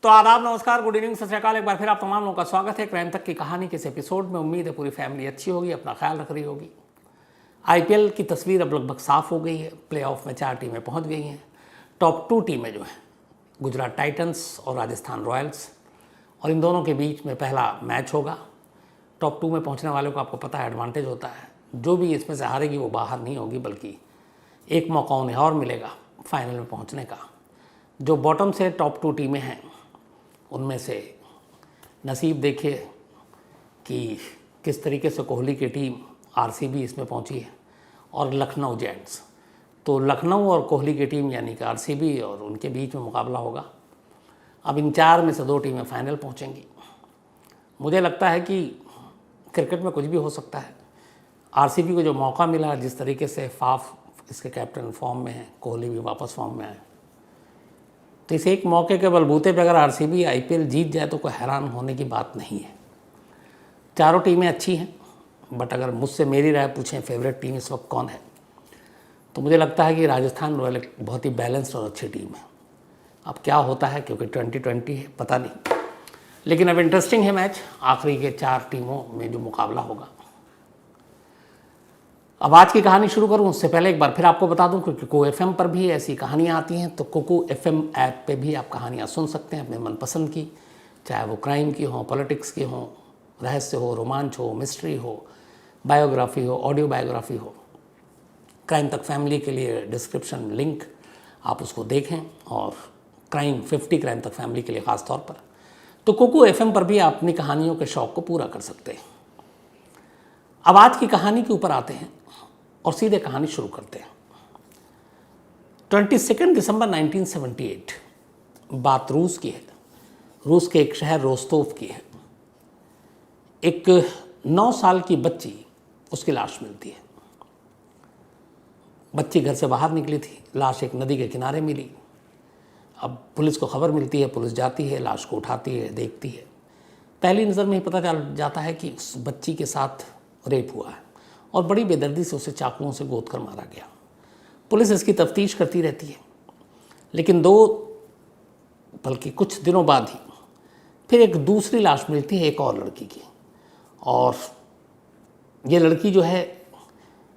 तो आदाब, नमस्कार, गुड इवनिंग, सत श्री अकाल। एक बार फिर आप तमाम लोगों का स्वागत है क्राइम तक की कहानी के इस एपिसोड में। उम्मीद है पूरी फैमिली अच्छी होगी, अपना ख्याल रख रही होगी। आईपीएल की तस्वीर अब लगभग साफ हो गई है। प्लेऑफ में 4 टीमें पहुंच गई हैं। टॉप 2 टीमें जो हैं गुजरात टाइटंस और राजस्थान रॉयल्स, और इन दोनों के बीच में पहला मैच होगा। टॉप 2 में पहुँचने वालों को आपको पता है एडवांटेज होता है। जो भी इसमें से हारेगी वो बाहर नहीं होगी, बल्कि एक मौका उन्हें और मिलेगा फाइनल में पहुँचने का। जो बॉटम से टॉप 2 टीमें हैं उनमें से नसीब देखिए कि किस तरीके से कोहली की टीम आरसीबी इसमें पहुंची है, और लखनऊ जेंट्स। तो लखनऊ और कोहली की टीम यानी कि आरसीबी और उनके बीच में मुकाबला होगा। अब इन 4 में से 2 टीमें फाइनल पहुंचेंगी। मुझे लगता है कि क्रिकेट में कुछ भी हो सकता है। आरसीबी को जो मौका मिला, जिस तरीके से फाफ इसके कैप्टन फॉर्म में है, कोहली भी वापस फॉर्म में आए, तो इस एक मौके के बलबूते पे अगर आरसीबी आईपीएल जीत जाए तो कोई हैरान होने की बात नहीं है। चारों टीमें अच्छी हैं, बट अगर मुझसे मेरी राय पूछें फेवरेट टीम इस वक्त कौन है, तो मुझे लगता है कि राजस्थान रॉयल एक बहुत ही बैलेंस्ड और अच्छी टीम है। अब क्या होता है, क्योंकि 2020 है, पता नहीं, लेकिन अब इंटरेस्टिंग है मैच। आखिरी के 4 टीमों में जो मुकाबला होगा। अब आज की कहानी शुरू करूं उससे पहले एक बार फिर आपको बता दूं कि कुकू एफएम पर भी ऐसी कहानियां आती हैं। तो कुकू एफएम ऐप पे भी आप कहानियां सुन सकते हैं अपने मनपसंद की, चाहे वो क्राइम की हो, पॉलिटिक्स की हो, रहस्य हो, रोमांच हो, मिस्ट्री हो, बायोग्राफी हो, ऑडियो बायोग्राफी हो। क्राइम तक फैमिली के लिए डिस्क्रिप्शन लिंक आप उसको देखें, और क्राइम 50 क्राइम तक फैमिली के लिए ख़ास तौर पर। तो कुकू एफएम पर भी आप अपनी कहानियों के शौक़ को पूरा कर सकते हैं। अब आज की कहानी के ऊपर आते हैं और सीधे कहानी शुरू करते हैं। 22 दिसंबर 1978, बात रूस की है। रूस के एक शहर रोस्तोव की है। एक 9 साल की बच्ची, उसकी लाश मिलती है। बच्ची घर से बाहर निकली थी, लाश एक नदी के किनारे मिली। अब पुलिस को खबर मिलती है, पुलिस जाती है, लाश को उठाती है, देखती है। पहली नज़र में ही पता चल जाता है कि उस बच्ची के साथ रेप हुआ है, और बड़ी बेदर्दी से उसे चाकुओं से गोद कर मारा गया। पुलिस इसकी तफ्तीश करती रहती है, लेकिन बल्कि कुछ दिनों बाद ही फिर एक दूसरी लाश मिलती है, एक और लड़की की। और ये लड़की जो है,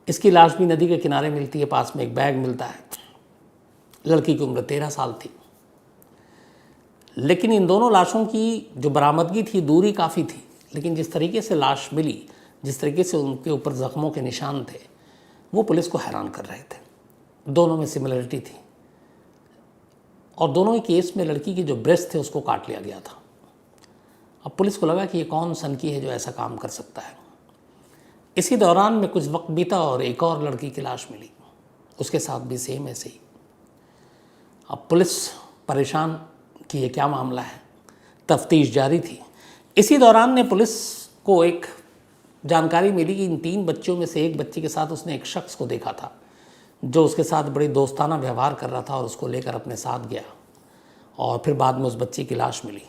इसकी लाश भी नदी के किनारे मिलती है। पास में एक बैग मिलता है। लड़की की उम्र 13 साल थी। लेकिन इन दोनों लाशों की जो बरामदगी थी, दूरी काफ़ी थी, लेकिन जिस तरीके से लाश मिली, जिस तरीके से उनके ऊपर ज़ख्मों के निशान थे, वो पुलिस को हैरान कर रहे थे। दोनों में सिमिलरिटी थी, और दोनों ही केस में लड़की की जो ब्रेस्ट थे उसको काट लिया गया था। अब पुलिस को लगा कि ये कौन सनकी है जो ऐसा काम कर सकता है। इसी दौरान में कुछ वक्त बीता और एक और लड़की की लाश मिली, उसके साथ भी सेम ऐसे ही। अब पुलिस परेशान कि ये क्या मामला है, तफ्तीश जारी थी। इसी दौरान में पुलिस को एक जानकारी मिली कि इन 3 बच्चियों में से एक बच्ची के साथ उसने एक शख्स को देखा था, जो उसके साथ बड़ी दोस्ताना व्यवहार कर रहा था, और उसको लेकर अपने साथ गया। और फिर बाद में उस बच्ची की लाश मिली।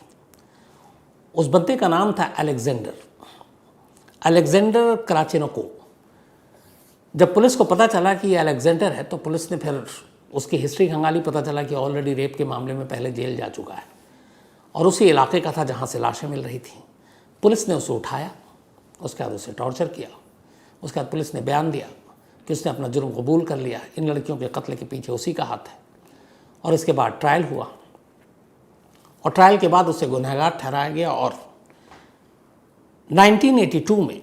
उस बंदे का नाम था अलेक्जेंडर कराचेनोको। जब पुलिस को पता चला कि ये अलेक्जेंडर है, तो पुलिस ने फिर उसकी हिस्ट्री खंगाली। पता चला कि ऑलरेडी रेप के मामले में पहले जेल जा चुका है, और उसी इलाके का था जहाँ से लाशें मिल रही थी। पुलिस ने उसे उठाया, उसके बाद उसे टॉर्चर किया। उसके बाद पुलिस ने बयान दिया कि उसने अपना जुर्म कबूल कर लिया, इन लड़कियों के कत्ल के पीछे उसी का हाथ है। और इसके बाद ट्रायल हुआ, और ट्रायल के बाद उसे गुनहगार ठहराया गया। और 1982 में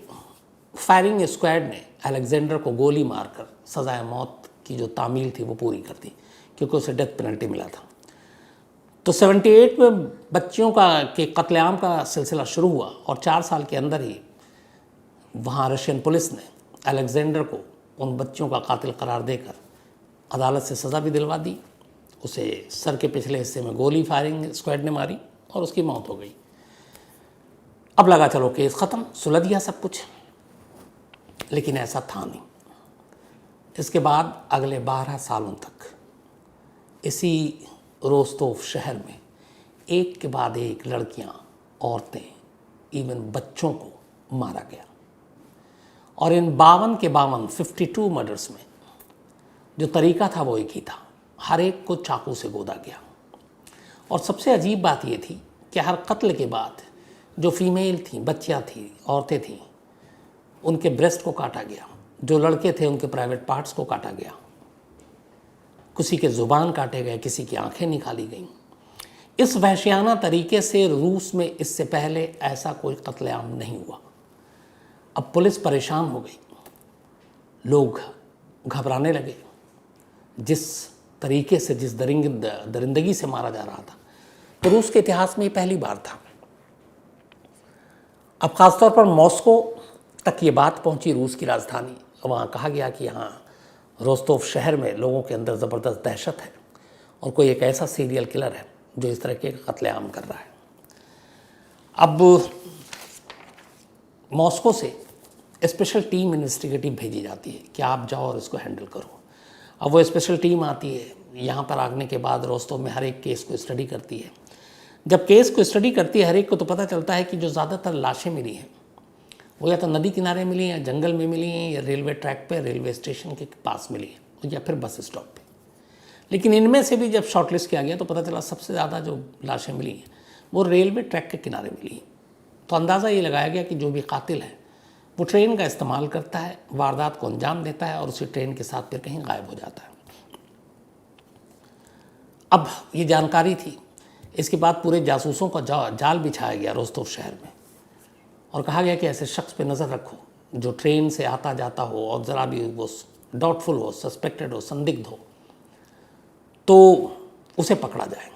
फायरिंग स्क्वाड ने अलेक्जेंडर को गोली मारकर सजाए मौत की जो तामील थी वो पूरी कर दी, क्योंकि उसे डेथ पेनल्टी मिला था। तो 78 में बच्चियों के कत्लेआम का सिलसिला शुरू हुआ, और 4 साल के अंदर ही वहाँ रशियन पुलिस ने अलेक्जेंडर को उन बच्चियों का कातिल करार देकर अदालत से सज़ा भी दिलवा दी। उसे सर के पिछले हिस्से में गोली फायरिंग स्क्वाड ने मारी, और उसकी मौत हो गई। अब लगा चलो केस ख़त्म, सुलझ गया सब कुछ, लेकिन ऐसा था नहीं। इसके बाद अगले 12 सालों तक इसी रोस्तोव शहर में एक के बाद एक लड़कियां, औरतें, इवन बच्चों को मारा गया। और इन 52 के 52 मर्डर्स में जो तरीका था वो एक ही था, हर एक को चाकू से गोदा गया। और सबसे अजीब बात ये थी कि हर कत्ल के बाद जो फीमेल थी, बच्चियाँ थी, औरतें थीं, उनके ब्रेस्ट को काटा गया, जो लड़के थे उनके प्राइवेट पार्ट्स को काटा गया, किसी के ज़ुबान काटे गए, किसी की आंखें निकाली गईं। इस वहशियाना तरीके से रूस में इससे पहले ऐसा कोई कत्लेआम नहीं हुआ। अब पुलिस परेशान हो गई, लोग घबराने लगे। जिस तरीके से, जिस दरिंदगी से मारा जा रहा था, तो रूस के इतिहास में ये पहली बार था। अब ख़ासतौर पर मॉस्को तक ये बात पहुंची, रूस की राजधानी। वहाँ कहा गया कि यहाँ रोस्तोव शहर में लोगों के अंदर ज़बरदस्त दहशत है और कोई एक ऐसा सीरियल किलर है जो इस तरह के कत्लेआम कर रहा है। अब मॉस्को से स्पेशल टीम इन्वेस्टिगेटिव भेजी जाती है कि आप जाओ और इसको हैंडल करो। अब वो स्पेशल टीम आती है, यहाँ पर आने के बाद रोस्तोव में हर एक केस को स्टडी करती है। जब केस को स्टडी करती है हर एक को, तो पता चलता है कि जो ज़्यादातर लाशें मिली हैं वो या तो नदी किनारे मिली हैं, या जंगल में मिली हैं, या रेलवे ट्रैक पे, रेलवे स्टेशन के पास मिली हैं, या फिर बस स्टॉप पे। लेकिन इनमें से भी जब शॉर्टलिस्ट किया गया तो पता चला सबसे ज़्यादा जो लाशें मिली हैं वो रेलवे ट्रैक के किनारे मिली हैं। तो अंदाज़ा ये लगाया गया कि जो भी कातिल है वो ट्रेन का इस्तेमाल करता है, वारदात को अंजाम देता है और उसी ट्रेन के साथ फिर कहीं गायब हो जाता है। अब ये जानकारी थी, इसके बाद पूरे जासूसों का जाल बिछाया गया रोस्तोव शहर में और कहा गया कि ऐसे शख्स पे नज़र रखो जो ट्रेन से आता जाता हो और ज़रा भी वो डाउटफुल हो, सस्पेक्टेड हो, संदिग्ध हो, तो उसे पकड़ा जाए।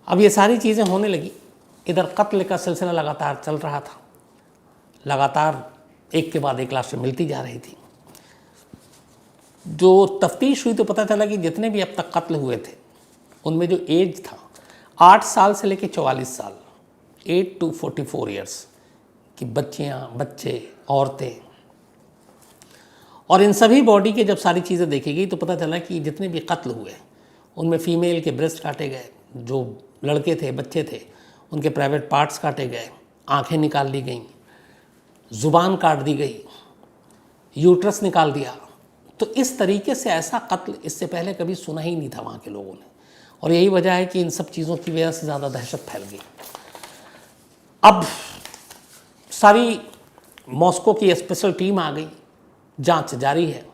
अब ये सारी चीज़ें होने लगी। इधर कत्ल का सिलसिला लगातार चल रहा था, लगातार एक के बाद एक लाशें मिलती जा रही थी। जो तफ्तीश हुई तो पता चला कि जितने भी अब तक कत्ल हुए थे उनमें जो एज था 8 साल से लेकर 44 साल, 8 to 44 ईयर्स की बच्चियाँ, बच्चे, औरतें, और इन सभी बॉडी के जब सारी चीज़ें देखी गई तो पता चला कि जितने भी कत्ल हुए उनमें फ़ीमेल के ब्रेस्ट काटे गए, जो लड़के थे, बच्चे थे, उनके प्राइवेट पार्ट्स काटे गए, आंखें निकाल ली गईं, ज़ुबान काट दी गई, यूट्रस निकाल दिया। तो इस तरीके से ऐसा कत्ल इससे पहले कभी सुना ही नहीं था वहाँ के लोगों ने, और यही वजह है कि इन सब चीज़ों की वजह से ज़्यादा दहशत फैल गई। अब सारी मॉस्को की स्पेशल टीम आ गई, जांच जारी है।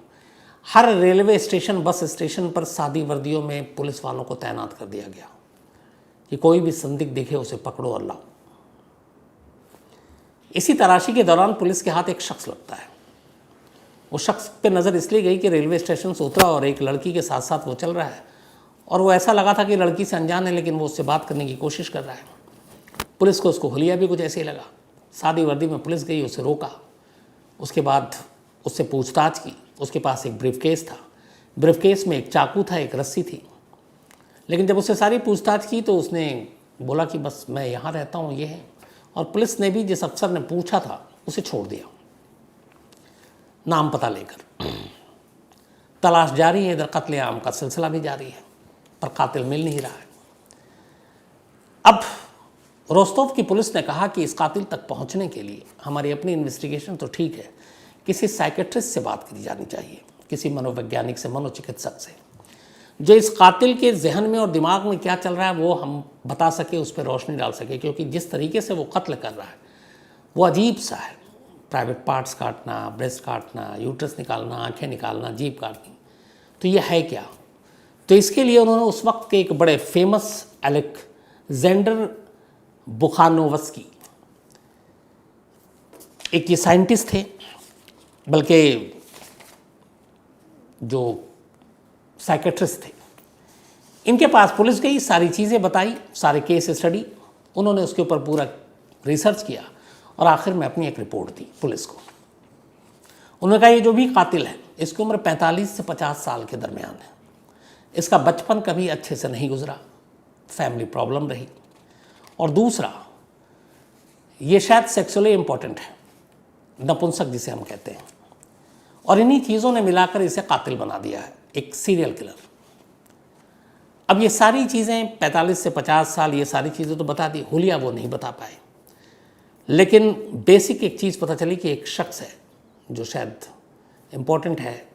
हर रेलवे स्टेशन, बस स्टेशन पर सादी वर्दियों में पुलिस वालों को तैनात कर दिया गया कि कोई भी संदिग्ध दिखे उसे पकड़ो और लाओ। इसी तलाशी के दौरान पुलिस के हाथ एक शख्स लगता है। वो शख्स पे नज़र इसलिए गई कि रेलवे स्टेशन से उतरा और एक लड़की के साथ साथ वो चल रहा है, और वो ऐसा लगा था कि लड़की से अनजान है, लेकिन वो उससे बात करने की कोशिश कर रहा है। पुलिस को उसको हुलिया भी कुछ ऐसे ही लगा। सादी वर्दी में पुलिस गई, उसे रोका, उसके बाद उससे पूछताछ की। उसके पास एक ब्रीफकेस था, ब्रीफकेस में एक चाकू था, एक रस्सी थी। लेकिन जब उससे सारी पूछताछ की तो उसने बोला कि बस मैं यहाँ रहता हूँ, ये है। और पुलिस ने भी जिस अफसर ने पूछा था उसे छोड़ दिया, नाम पता लेकर। तलाश जारी है, इधर कत्लेआम का सिलसिला भी जारी है, पर कातिल मिल नहीं रहा है। अब रोस्तोव की पुलिस ने कहा कि इस कातिल तक पहुंचने के लिए हमारी अपनी इन्वेस्टिगेशन तो ठीक है, किसी साइकेट्रिस्ट से बात की जानी चाहिए, किसी मनोवैज्ञानिक से, मनोचिकित्सक से, जो इस कातिल के जहन में और दिमाग में क्या चल रहा है वो हम बता सके, उस पर रोशनी डाल सके। क्योंकि जिस तरीके से वो कत्ल कर रहा है वो अजीब सा है। प्राइवेट पार्ट्स काटना, ब्रेस्ट काटना, यूट्रस निकालना, आंखें निकालना, जीभ काटनी, तो ये है क्या? तो इसके लिए उन्होंने उस वक्त के एक बड़े फेमस अलेक्जेंडर बुखानोवस्की, एक ये साइंटिस्ट थे, बल्कि जो साइकेट्रिस्ट थे, इनके पास पुलिस गई, सारी चीज़ें बताई, सारे केस स्टडी, उन्होंने उसके ऊपर पूरा रिसर्च किया और आखिर में अपनी एक रिपोर्ट दी पुलिस को। उन्होंने कहा ये जो भी कातिल है इसकी उम्र 45 से 50 साल के दरमियान है, इसका बचपन कभी अच्छे से नहीं गुजरा, फैमिली प्रॉब्लम रही, और दूसरा ये शायद सेक्सुअली इम्पोर्टेंट है, नपुंसक जिसे हम कहते हैं, और इन्हीं चीज़ों ने मिलाकर इसे कातिल बना दिया है, एक सीरियल किलर। अब ये सारी चीज़ें 45 से 50 साल, ये सारी चीज़ें तो बता दी, हुलिया वो नहीं बता पाए, लेकिन बेसिक एक चीज़ पता चली कि एक शख्स है जो शायद इम्पोर्टेंट है,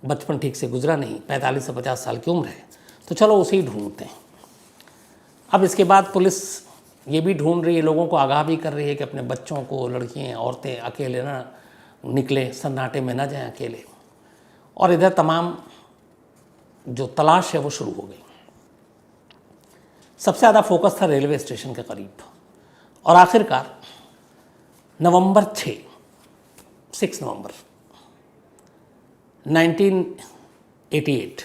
बचपन ठीक से गुजरा नहीं, 45 से 50 साल की उम्र है, तो चलो उसे ही ढूंढते हैं। अब इसके बाद पुलिस ये भी ढूंढ रही है, लोगों को आगाह भी कर रही है कि अपने बच्चों को, लड़कियां, औरतें अकेले ना निकले, सन्नाटे में ना जाएं अकेले। और इधर तमाम जो तलाश है वो शुरू हो गई। सबसे ज़्यादा फोकस था रेलवे स्टेशन के करीब। और आखिरकार नवंबर 6 नवंबर 1988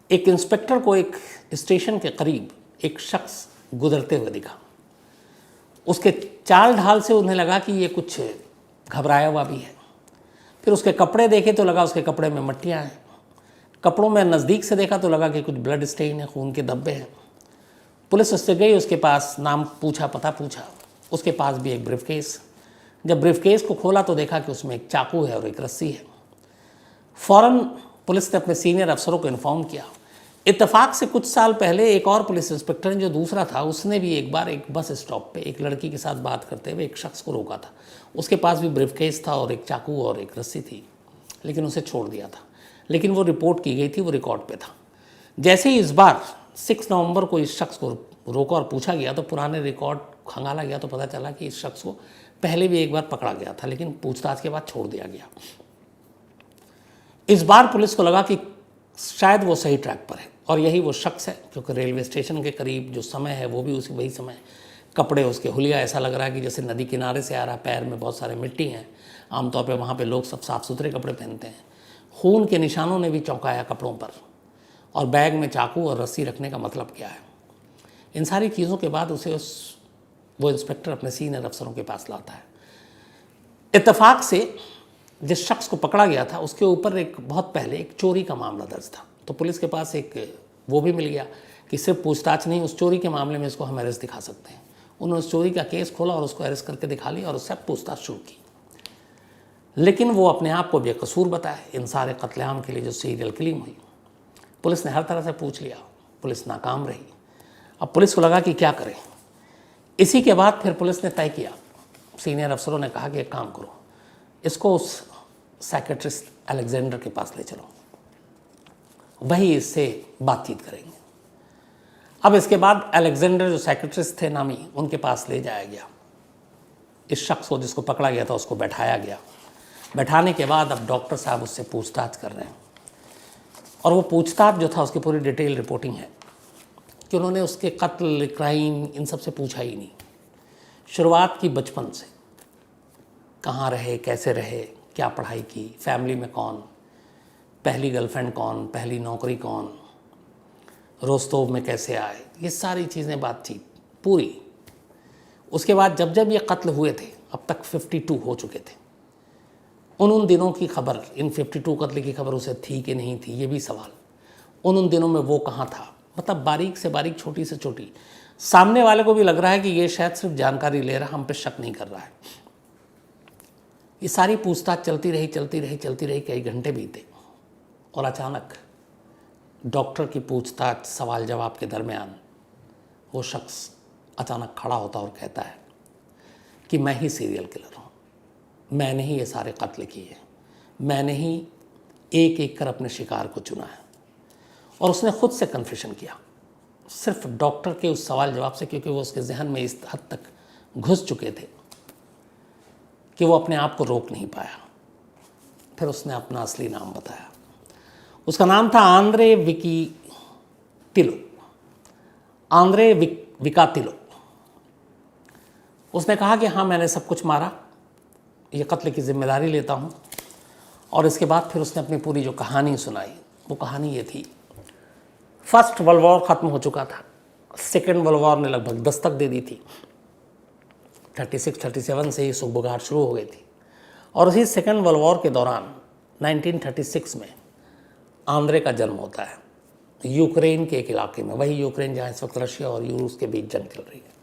एक इंस्पेक्टर को एक स्टेशन के करीब एक शख्स गुजरते हुए दिखा। उसके चाल ढाल से उन्हें लगा कि ये कुछ घबराया हुआ भी है। फिर उसके कपड़े देखे तो लगा उसके कपड़े में मट्टियाँ हैं। कपड़ों में नज़दीक से देखा तो लगा कि कुछ ब्लड स्टेन है, खून के धब्बे हैं। पुलिस उससे गई, उसके पास नाम पूछा, पता पूछा। उसके पास भी एक ब्रीफकेस। जब ब्रीफकेस को खोला तो देखा कि उसमें एक चाकू है और एक रस्सी है। फ़ौरन पुलिस ने अपने सीनियर अफसरों को इन्फॉर्म किया। इत्तेफाक से कुछ साल पहले एक और पुलिस इंस्पेक्टर जो दूसरा था, उसने भी एक बार एक बस स्टॉप पे एक लड़की के साथ बात करते हुए एक शख्स को रोका था। उसके पास भी ब्रीफकेस था और एक चाकू और एक रस्सी थी, लेकिन उसे छोड़ दिया था। लेकिन वो रिपोर्ट की गई थी, वो रिकॉर्ड पे था। जैसे ही इस बार 6 नवंबर को इस शख्स को रोका और पूछा गया तो पुराने रिकॉर्ड खंगाला गया तो पता चला कि इस शख्स को पहले भी एक बार पकड़ा गया था, लेकिन पूछताछ के बाद छोड़ दिया गया। इस बार पुलिस को लगा कि शायद वो सही ट्रैक पर है और यही वो शख्स है, क्योंकि रेलवे स्टेशन के करीब जो समय है वो भी उसी वही समय। कपड़े उसके हुलिया ऐसा लग रहा है कि जैसे नदी किनारे से आ रहा, पैर में बहुत सारे मिट्टी हैं। आमतौर पे वहाँ पे लोग सब साफ़ सुथरे कपड़े पहनते हैं। खून के निशानों ने भी चौंकाया कपड़ों पर। और बैग में चाकू और रस्सी रखने का मतलब क्या है? इन सारी चीज़ों के बाद उसे वो इंस्पेक्टर अपने सीनियर अफसरों के पास लाता है। इत्तेफाक से जिस शख्स को पकड़ा गया था उसके ऊपर एक बहुत पहले एक चोरी का मामला दर्ज था, तो पुलिस के पास एक वो भी मिल गया कि सिर्फ पूछताछ नहीं, उस चोरी के मामले में इसको हम अरेस्ट दिखा सकते हैं। उन्होंने उस चोरी का केस खोला और उसको अरेस्ट करके दिखा लिया और उससे पूछताछ शुरू की। लेकिन वो अपने आप को बेकसूर बताया इन सारे कत्लेआम के लिए जो सीरियल किलिंग हुई। पुलिस ने हर तरह से पूछ लिया, पुलिस नाकाम रही। अब पुलिस को लगा कि क्या करें। इसी के बाद फिर पुलिस ने तय किया, सीनियर अफसरों ने कहा कि एक काम करो, इसको उस साइकेट्रिस्ट अलेक्जेंडर के पास ले चलो, वही इससे बातचीत करेंगे। अब इसके बाद अलेक्जेंडर जो साइकेट्रिस्ट थे नामी, उनके पास ले जाया गया। इस शख्स को जिसको पकड़ा गया था उसको बैठाया गया। बैठाने के बाद अब डॉक्टर साहब उससे पूछताछ कर रहे हैं और वो पूछताछ जो था उसकी पूरी डिटेल रिपोर्टिंग है कि उन्होंने उसके कत्ल, क्राइम, इन सब से पूछा ही नहीं। शुरुआत की बचपन से, कहाँ रहे, कैसे रहे, क्या पढ़ाई की, फैमिली में कौन, पहली गर्लफ्रेंड कौन, पहली नौकरी कौन, रोस्तोव में कैसे आए, ये सारी चीज़ें बातचीत पूरी। उसके बाद जब जब ये कत्ल हुए थे, अब तक 52 हो चुके थे, उन दिनों की खबर, इन 52 कत्ल की खबर उसे थी कि नहीं थी, ये भी सवाल। उन दिनों में वो कहाँ था, मतलब बारीक से बारीक, छोटी से छोटी। सामने वाले को भी लग रहा है कि ये शायद सिर्फ जानकारी ले रहा, हम पे शक नहीं कर रहा है। ये सारी पूछताछ चलती रही, कई घंटे बीते और अचानक डॉक्टर की पूछताछ, सवाल जवाब के दरमियान वो शख्स अचानक खड़ा होता और कहता है कि मैं ही सीरियल किलर हूँ, मैंने ही ये सारे कत्ल किए, मैंने ही एक एक कर अपने शिकार को चुना है। और उसने खुद से कन्फेशन किया, सिर्फ डॉक्टर के उस सवाल जवाब से, क्योंकि वो उसके जहन में इस हद तक घुस चुके थे कि वो अपने आप को रोक नहीं पाया। फिर उसने अपना असली नाम बताया। उसका नाम था आंद्रे विकातिलो, आंद्रे विकातिलो। उसने कहा कि हाँ, मैंने सब कुछ मारा, ये कत्ल की जिम्मेदारी लेता हूँ। और इसके बाद फिर उसने अपनी पूरी जो कहानी सुनाई, वो कहानी ये थी, फर्स्ट वर्ल्ड वॉर ख़त्म हो चुका था, सेकेंड वर्ल्ड वॉर ने लगभग दस्तक दे दी थी। 36-37 से ही सुगबुगाहट शुरू हो गई थी। और उसी सेकेंड वर्ल्ड वॉर के दौरान 1936 में आंद्रे का जन्म होता है, यूक्रेन के एक इलाके में, वही यूक्रेन जहाँ इस वक्त रशिया और रूस के बीच जंग चल रही है।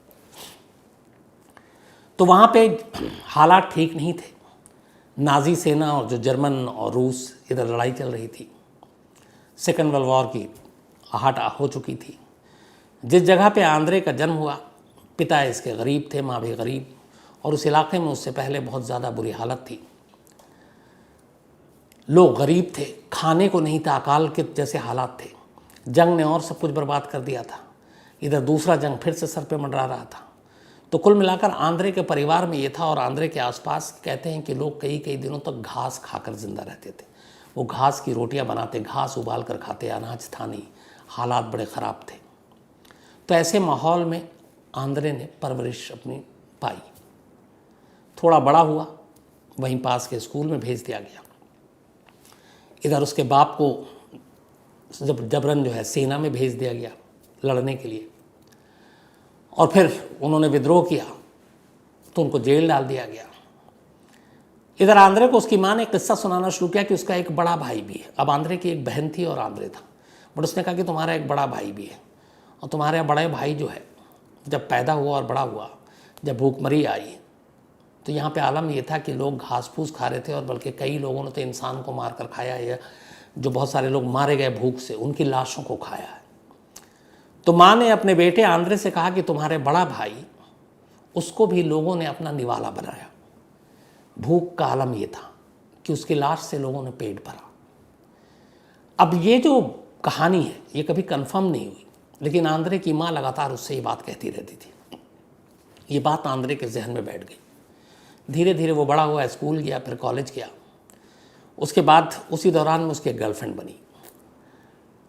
तो वहाँ पे हालात ठीक नहीं थे। नाजी सेना और जो जर्मन और रूस, इधर लड़ाई चल रही थी। सेकेंड वर्ल्ड वॉर की आहट हो चुकी थी। जिस जगह पे आंद्रे का जन्म हुआ, पिता इसके गरीब थे, माँ भी गरीब, और उस इलाके में उससे पहले बहुत ज़्यादा बुरी हालत थी। लोग गरीब थे, खाने को नहीं था, अकाल के जैसे हालात थे। जंग ने और सब कुछ बर्बाद कर दिया था। इधर दूसरा जंग फिर से सर पे मंडरा रहा था। तो कुल मिलाकर आंद्रे के परिवार में ये था, और आंद्रे के आसपास कहते हैं कि लोग कई कई दिनों तक घास खाकर जिंदा रहते थे। वो घास की रोटियां बनाते, घास उबाल कर खाते, अनाज था नहीं, हालात बड़े ख़राब थे। तो ऐसे माहौल में आंद्रे ने परवरिश अपनी पाई। थोड़ा बड़ा हुआ, वहीं पास के स्कूल में भेज दिया गया। इधर उसके बाप को जबरन जो है सेना में भेज दिया गया लड़ने के लिए, और फिर उन्होंने विद्रोह किया तो उनको जेल डाल दिया गया। इधर आंद्रे को उसकी माँ ने किस्सा सुनाना शुरू किया कि उसका एक बड़ा भाई भी है। अब आंद्रे की एक बहन थी और आंद्रे था, बट उसने कहा कि तुम्हारा एक बड़ा भाई भी है, और तुम्हारे बड़े भाई जो है जब पैदा हुआ और बड़ा हुआ, जब भूखमरी आई तो यहाँ पे आलम ये था कि लोग घास फूस खा रहे थे, और बल्कि कई लोगों ने तो इंसान को मार कर खाया है, जो बहुत सारे लोग मारे गए भूख से, उनकी लाशों को खाया है। तो माँ ने अपने बेटे आंद्रे से कहा कि तुम्हारे बड़ा भाई, उसको भी लोगों ने अपना निवाला बनाया। भूख का आलम ये था कि उसकी लाश से लोगों ने पेट भरा। अब ये जो कहानी है ये कभी कंफर्म नहीं हुई, लेकिन आंद्रे की माँ लगातार उससे ये बात कहती रहती थी। ये बात आंद्रे के जहन में बैठ गई। धीरे धीरे वो बड़ा हुआ, स्कूल गया, फिर कॉलेज गया। उसके बाद उसी दौरान में उसकी गर्लफ्रेंड बनी,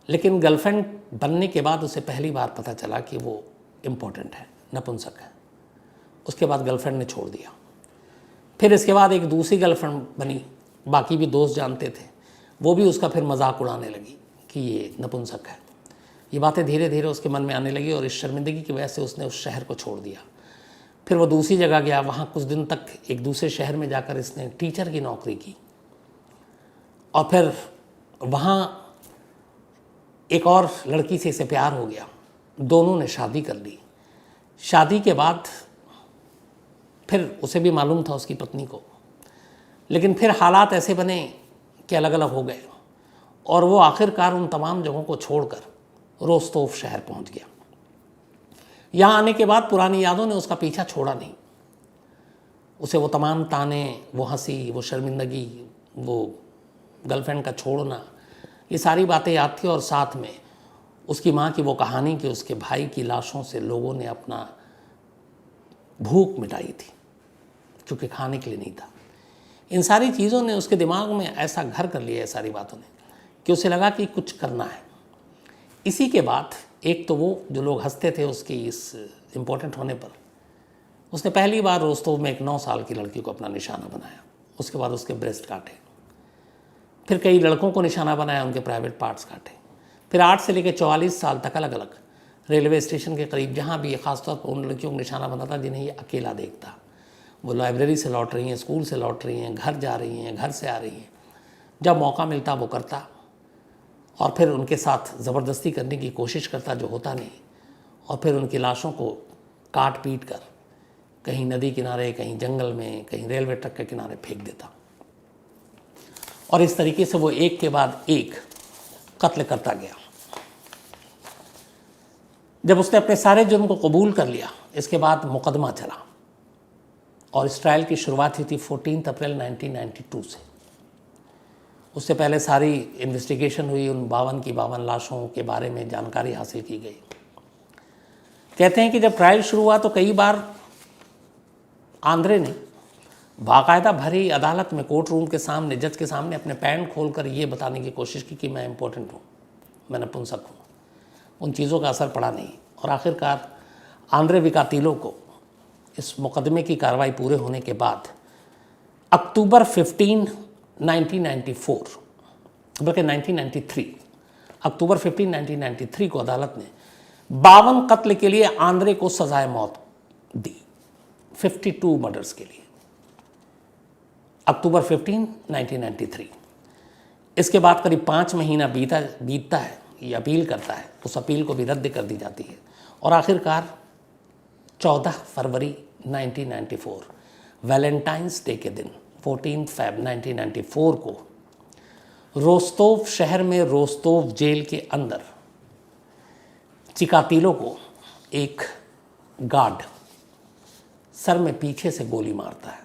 लेकिन गर्लफ्रेंड बनने के बाद उसे पहली बार पता चला कि वो इम्पोर्टेंट है, नपुंसक है। उसके बाद गर्लफ्रेंड ने छोड़ दिया। फिर इसके बाद एक दूसरी गर्लफ्रेंड बनी, बाकी भी दोस्त जानते थे, वो भी उसका फिर मजाक उड़ाने लगी कि ये नपुंसक है। ये बातें धीरे धीरे उसके मन में आने लगी, और इस शर्मिंदगी की वजह से उसने उस शहर को छोड़ दिया। फिर वो दूसरी जगह गया, वहाँ कुछ दिन तक एक दूसरे शहर में जाकर इसने टीचर की नौकरी की, और फिर वहाँ एक और लड़की से इसे प्यार हो गया। दोनों ने शादी कर ली। शादी के बाद फिर उसे भी मालूम था उसकी पत्नी को, लेकिन फिर हालात ऐसे बने कि अलग अलग हो गए, और वो आखिरकार उन तमाम जगहों को छोड़कर रोस्तोव शहर पहुंच गया। यहाँ आने के बाद पुरानी यादों ने उसका पीछा छोड़ा नहीं। उसे वो तमाम ताने, वो हंसी, वो शर्मिंदगी, वो गर्लफ्रेंड का छोड़ना, ये सारी बातें याद थी, और साथ में उसकी माँ की वो कहानी कि उसके भाई की लाशों से लोगों ने अपना भूख मिटाई थी, क्योंकि खाने के लिए नहीं था। इन सारी चीज़ों ने उसके दिमाग में ऐसा घर कर लिया है, सारी बातों ने, कि उसे लगा कि कुछ करना है। इसी के बाद एक तो वो जो लोग हंसते थे उसकी इस इम्पोर्टेंट होने पर, उसने पहली बार रोस्तोव में एक 9 साल की लड़की को अपना निशाना बनाया। उसके बाद उसके ब्रेस्ट काटे, फिर कई लड़कों को निशाना बनाया, उनके प्राइवेट पार्ट्स काटे। फिर 8 से लेकर 44 साल तक अलग अलग रेलवे स्टेशन के करीब, जहाँ भी ये खासतौर पर उन लड़कियों को निशाना बनाता जिन्हें ये अकेला देखता। वो लाइब्रेरी से लौट रही हैं, स्कूल से लौट रही हैं, घर जा रही हैं, घर से आ रही हैं, जब मौका मिलता वो करता, और फिर उनके साथ ज़बरदस्ती करने की कोशिश करता, जो होता नहीं, और फिर उनकी लाशों को काट पीट कर कहीं नदी किनारे, कहीं जंगल में, कहीं रेलवे ट्रैक के किनारे फेंक देता। और इस तरीके से वो एक के बाद एक कत्ल करता गया। जब उसने अपने सारे जुर्म को कबूल कर लिया, इसके बाद मुकदमा चला, और इस ट्रायल की शुरुआत हुई थी 14 अप्रैल 1992 से। उससे पहले सारी इन्वेस्टिगेशन हुई, उन 52 की 52 लाशों के बारे में जानकारी हासिल की गई। कहते हैं कि जब ट्रायल शुरू हुआ तो कई बार आंद्रे ने बाकायदा भरी अदालत में, कोर्ट रूम के सामने, जज के सामने अपने पैंट खोलकर ये बताने की कोशिश की कि मैं इम्पोर्टेंट हूँ, मैं नपुंसक हूँ। उन चीज़ों का असर पड़ा नहीं, और आखिरकार आंद्रे विकातिलो को इस मुकदमे की कार्रवाई पूरे होने के बाद अक्टूबर 15, 1994, बल्कि 1993, अक्टूबर 15, 1993 को अदालत ने 52 कत्ल के लिए आंद्रे को सजाए मौत दी, 52 मर्डर्स के लिए, अक्टूबर 15, 1993। इसके बाद करीब 5 महीना बीतता है, ये अपील करता है, उस अपील को भी रद्द कर दी जाती है, और आखिरकार 14 फरवरी 1994 वैलेंटाइंस डे के दिन 14 फरवरी 1994 को रोस्तोव शहर में, रोस्तोव जेल के अंदर चिकातिलो को एक गार्ड सर में पीछे से गोली मारता है।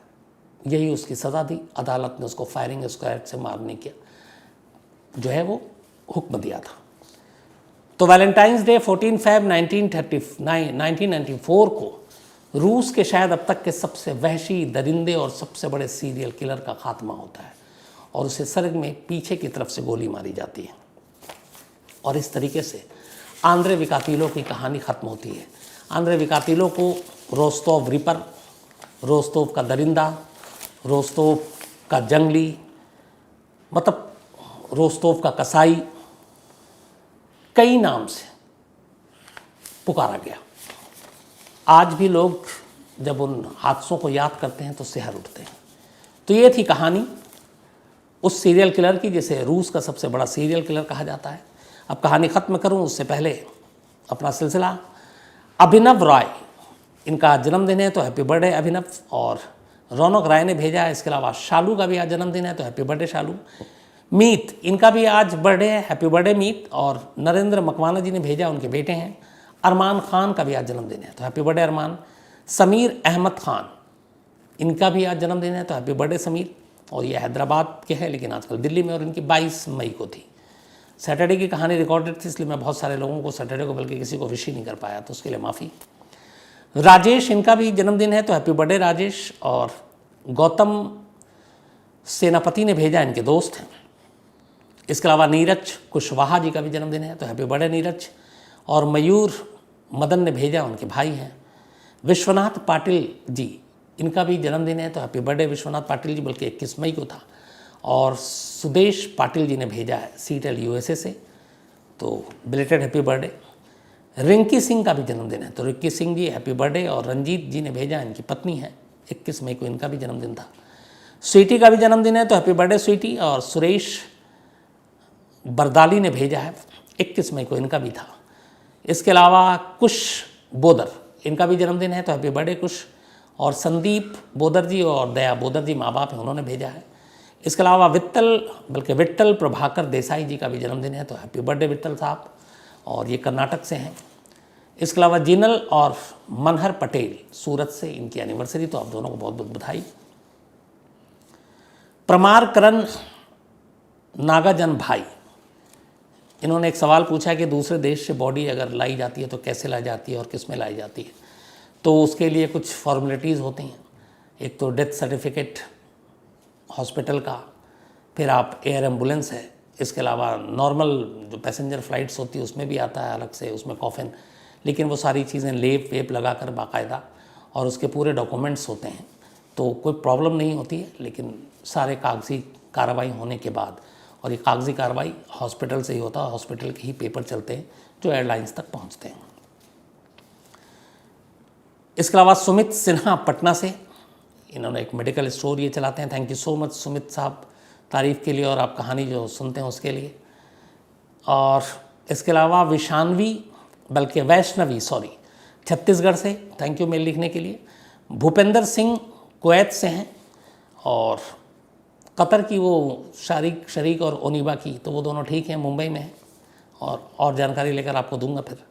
यही उसकी सज़ा दी। अदालत ने उसको फायरिंग स्क्वाड से मारने का जो है वो हुक्म दिया था। तो वैलेंटाइंस डे 14 फैब 1994 को रूस के शायद अब तक के सबसे वहशी, दरिंदे और सबसे बड़े सीरियल किलर का खात्मा होता है और उसे सर में पीछे की तरफ से गोली मारी जाती है। और इस तरीके से आंद्रे विकातिलो की कहानी ख़त्म होती है। आंद्रे विकातिलो को रोस्तोव रिपर, रोस्तोव का दरिंदा, रोस्तोव का जंगली, मतलब रोस्तोव का कसाई, कई नाम से पुकारा गया। आज भी लोग जब उन हादसों को याद करते हैं तो सिहर उठते हैं। तो ये थी कहानी उस सीरियल किलर की जिसे रूस का सबसे बड़ा सीरियल किलर कहा जाता है। अब कहानी ख़त्म करूं उससे पहले अपना सिलसिला, अभिनव रॉय, इनका जन्मदिन है तो हैप्पी बर्थडे अभिनव। और रौनक राय ने भेजा है, इसके अलावा शालू का भी आज जन्मदिन है तो हैप्पी बर्थडे शालू। मीत, इनका भी आज बर्थडे है, हैप्पी बर्थडे मीत। और नरेंद्र मकवाना जी ने भेजा, उनके बेटे हैं। अरमान खान का भी आज जन्मदिन है तो हैप्पी बर्थडे अरमान। समीर अहमद खान, इनका भी आज जन्मदिन है तो हैप्पी बर्थडे समीर। और ये हैदराबाद के हैं लेकिन आजकल दिल्ली में, और इनकी 22 मई को थी। सैटरडे की कहानी रिकॉर्डेड थी इसलिए मैं बहुत सारे लोगों को सैटरडे को बल्कि किसी को विश ही नहीं कर पाया, तो उसके लिए माफ़ी। राजेश, इनका भी जन्मदिन है तो हैप्पी बर्थडे राजेश। और गौतम सेनापति ने भेजा, इनके दोस्त हैं। इसके अलावा नीरज कुशवाहा जी का भी जन्मदिन है तो हैप्पी बर्थडे नीरज। और मयूर मदन ने भेजा, उनके भाई हैं। विश्वनाथ पाटिल जी, इनका भी जन्मदिन है तो हैप्पी बर्थडे विश्वनाथ पाटिल जी, बल्कि 21 मई को था। और सुदेश पाटिल जी ने भेजा है सीटेल यूएसए से, तो belated happy birthday. Rinki Singh का भी जन्मदिन है तो रिंकी सिंह जी हैप्पी बर्थडे। और रंजीत जी ने भेजा, इनकी पत्नी है, 21 मई को इनका भी जन्मदिन था। स्वीटी का भी जन्मदिन है तो हैप्पी बर्थडे स्वीटी। और सुरेश बरदाली ने भेजा है, 21 मई को इनका भी था। इसके अलावा कुश बोदर, इनका भी जन्मदिन है तो हैप्पी बर्थडे कुश। और संदीप बोदर जी और दया बोदर जी माँ बाप हैं, उन्होंने भेजा है। इसके अलावा विट्ठल प्रभाकर देसाई जी का भी जन्मदिन है तो हैप्पी बर्थडे विट्ठल साहब, और ये कर्नाटक से हैं। इसके अलावा जिनल और मनहर पटेल सूरत से, इनकी एनिवर्सरी, तो आप दोनों को बहुत बहुत बधाई। प्रमार करण नागाजन भाई, इन्होंने एक सवाल पूछा कि दूसरे देश से बॉडी अगर लाई जाती है तो कैसे लाई जाती है और किस में लाई जाती है। तो उसके लिए कुछ फॉर्मेलिटीज़ होती हैं। एक तो डेथ सर्टिफिकेट हॉस्पिटल का, फिर आप एयर एम्बुलेंस है, इसके अलावा नॉर्मल जो पैसेंजर फ़्लाइट्स होती है उसमें भी आता है अलग से, उसमें कॉफिन, लेकिन वो सारी चीज़ें लेप वेप लगा कर बाकायदा, और उसके पूरे डॉक्यूमेंट्स होते हैं, तो कोई प्रॉब्लम नहीं होती है। लेकिन सारे कागजी कार्रवाई होने के बाद, और ये कागजी कार्रवाई हॉस्पिटल से ही होता है, हॉस्पिटल के ही पेपर चलते हैं जो एयरलाइंस तक पहुँचते हैं। इसके अलावा सुमित सिन्हा पटना से, इन्होंने एक मेडिकल स्टोर ये चलाते हैं। Thank you so much Sumit साहब, तारीफ़ के लिए और आप कहानी जो सुनते हैं उसके लिए। और इसके अलावा वैष्णवी छत्तीसगढ़ से, थैंक यू मेल लिखने के लिए। भूपेंद्र सिंह कुवैत से हैं, और कतर की वो शरीक और ओनीबा की, तो वो दोनों ठीक हैं, मुंबई में हैं, और जानकारी लेकर आपको दूंगा फिर।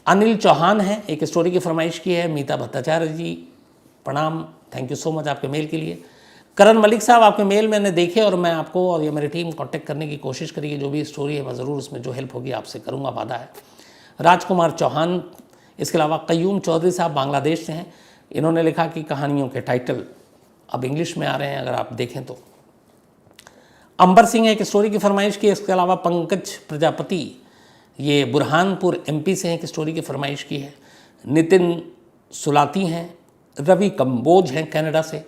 अनिल चौहान हैं, एक स्टोरी की फरमाइश की है। मीता भट्टाचार्य जी प्रणाम, थैंक यू सो मच आपके मेल के लिए। करण मलिक साहब, आपके मेल मैंने देखे और मैं आपको और ये मेरी टीम कांटेक्ट करने की कोशिश करेगी। जो भी स्टोरी है मैं ज़रूर उसमें जो हेल्प होगी आपसे करूँगा, वादा है। राजकुमार चौहान, इसके अलावा कयूम चौधरी साहब बांग्लादेश से हैं। इन्होंने लिखा कि कहानियों के टाइटल अब इंग्लिश में आ रहे हैं, अगर आप देखें तो। अंबर सिंह एक स्टोरी की फरमाइश की। इसके अलावा पंकज प्रजापति, ये बुरहानपुर एमपी से एक स्टोरी की फरमाइश की है। नितिन सुलाती हैं। रवि कंबोज हैं कनाडा से।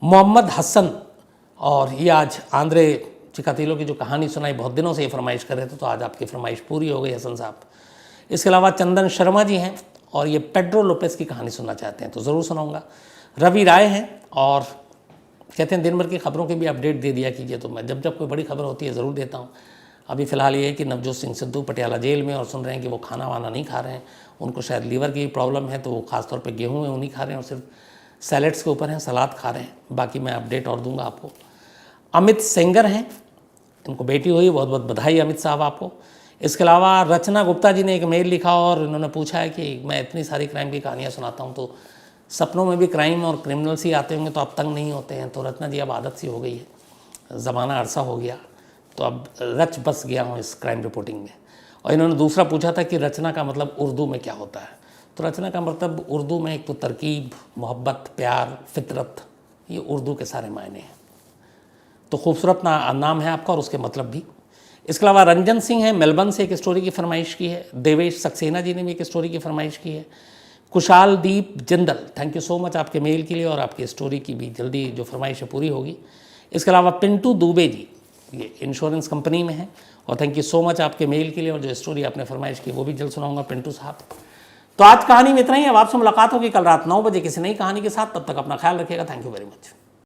मोहम्मद हसन, और ये आज आंद्रे चिकातिलो की जो कहानी सुनाई, बहुत दिनों से ये फरमाइश कर रहे थे, तो आज आपकी फरमाइश पूरी हो गई हसन साहब। इसके अलावा चंदन शर्मा जी हैं, और ये पेड्रो लोपेस की कहानी सुनना चाहते हैं तो ज़रूर सुनाऊंगा। रवि राय हैं, और कहते हैं दिन भर की खबरों की भी अपडेट दे दिया कीजिए, तो मैं जब जब कोई बड़ी खबर होती है ज़रूर देता हूँ। अभी फ़िलहाल ये है कि नवजोत सिंह सिद्धू पटियाला जेल में, और सुन रहे हैं कि वो खाना वाना नहीं खा रहे हैं, उनको शायद लीवर की प्रॉब्लम है, तो वो खासतौर पे गेहूँ में वो नहीं खा रहे हैं और सिर्फ सैलेड्स के ऊपर हैं, सलाद खा रहे हैं। बाकी मैं अपडेट और दूंगा आपको। अमित सेंगर हैं, इनको बेटी हुई, बहुत बहुत बधाई अमित साहब आपको। इसके अलावा रचना गुप्ता जी ने एक मेल लिखा और इन्होंने पूछा है कि मैं इतनी सारी क्राइम की कहानियाँ सुनाता हूँ, तो सपनों में भी क्राइम और क्रिमिनल्स ही आते होंगे, तो आप तंग नहीं होते हैं? तो रचना जी, अब आदत सी हो गई है, ज़माना अरसा हो गया, तो अब रच बस गया हूँ इस क्राइम रिपोर्टिंग में। और इन्होंने दूसरा पूछा था कि रचना का मतलब उर्दू में क्या होता है। तो रचना का मतलब उर्दू में एक तो तरकीब, मोहब्बत, प्यार, फितरत, ये उर्दू के सारे मायने हैं। तो खूबसूरत नाम है आपका और उसके मतलब भी। इसके अलावा रंजन सिंह है, मेलबर्न से एक स्टोरी की फरमाइश की है। देवेश सक्सेना जी ने भी एक स्टोरी की फरमाइश की है। Kushal Deep Jindal, thank you so much आपके मेल के लिए, और आपकी स्टोरी की भी जल्दी जो फरमाइश है पूरी होगी। इसके अलावा पिंटू दुबे जी, ये इंश्योरेंस कंपनी में है, और थैंक यू सो मच आपके मेल के लिए, और जो स्टोरी आपने फरमाइश की वो भी जल्द सुनाऊंगा पिंटू साहब। तो आज कहानी में इतना ही। अब आपसे मुलाकात होगी कल रात 9 बजे किसी नई कहानी के साथ। तब तक अपना ख्याल रखिएगा। Thank you very much.